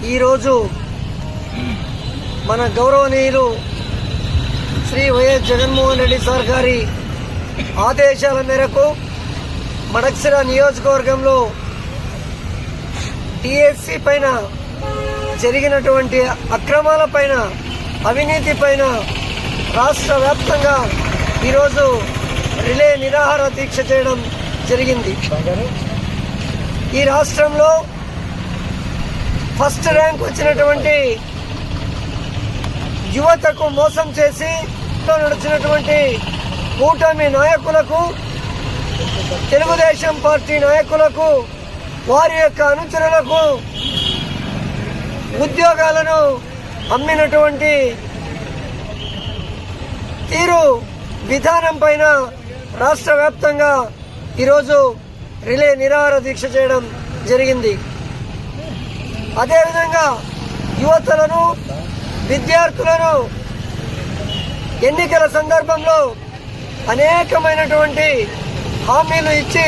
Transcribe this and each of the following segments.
ఈరోజు మన గౌరవనీయులు శ్రీ వైఎస్ జగన్మోహన్ రెడ్డి సార్ గారి ఆదేశాల మేరకు మడక్సిర నియోజకవర్గంలో టీఎస్సీ పైన జరిగినటువంటి అక్రమాల పైన, అవినీతి పైన రాష్ట్ర వ్యాప్తంగా ఈరోజు రిలే నిరాహార దీక్ష చేయడం జరిగింది. ఈ రాష్ట్రంలో ఫస్ట్ ర్యాంక్ వచ్చినటువంటి యువతకు మోసం చేసి నడిచినటువంటి కూటమి నాయకులకు, తెలుగుదేశం పార్టీ నాయకులకు, వారి యొక్క అనుచరులకు ఉద్యోగాలను అమ్మినటువంటి తీరు విధానం పైన రాష్ట్ర వ్యాప్తంగా ఈరోజు రిలే నిరాహార దీక్ష చేయడం జరిగింది. అదేవిధంగా యువతులను, విద్యార్థులను ఎన్నికల సందర్భంలో అనేకమైనటువంటి హామీలు ఇచ్చి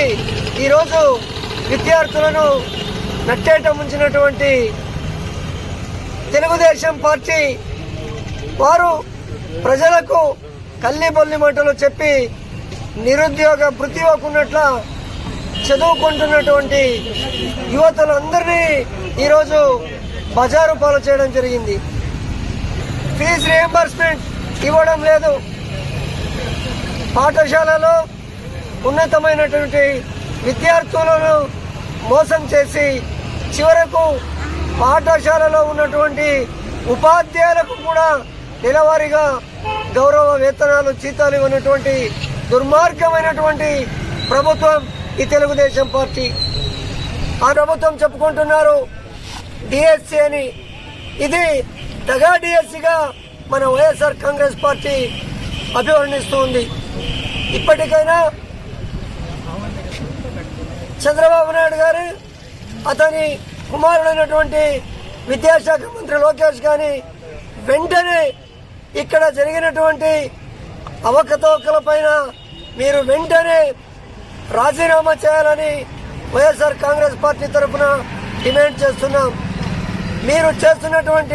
ఈరోజు విద్యార్థులను నట్టేట ముంచినటువంటి తెలుగుదేశం పార్టీ వారు ప్రజలకు కల్లిబొల్లి మాటలు చెప్పి నిరుద్యోగ వృత్తి ఇవ్వకున్నట్ల చదువుకుంటున్నటువంటి యువతులందరినీ ఈరోజు బజారు పాలు చేయడం జరిగింది. ఫీజు రియంబర్స్మెంట్ ఇవ్వడం లేదు. పాఠశాలలో ఉన్నతమైనటువంటి విద్యార్థులను మోసం చేసి చివరకు పాఠశాలలో ఉన్నటువంటి ఉపాధ్యాయులకు కూడా నెలవారీగా గౌరవ వేతనాలు, జీతాలు ఇవ్వనటువంటి దుర్మార్గమైనటువంటి ప్రభుత్వం ఈ తెలుగుదేశం పార్టీ. ఆ ప్రభుత్వం చెప్పుకుంటున్నారు డిఎస్సీ అని. ఇది దగా డిఎస్సీగా మన వైఎస్ఆర్ కాంగ్రెస్ పార్టీ అభివర్ణిస్తుంది. ఇప్పటికైనా చంద్రబాబు నాయుడు గారు, అతని కుమారుడైనటువంటి విద్యాశాఖ మంత్రి లోకేష్ గాని వెంటనే ఇక్కడ జరిగినటువంటి అవకతవకల పైన మీరు వెంటనే రాజీనామా చేయాలని వైఎస్ఆర్ కాంగ్రెస్ పార్టీ తరఫున డిమాండ్ చేస్తున్నాం. మీరు చేస్తున్నటువంటి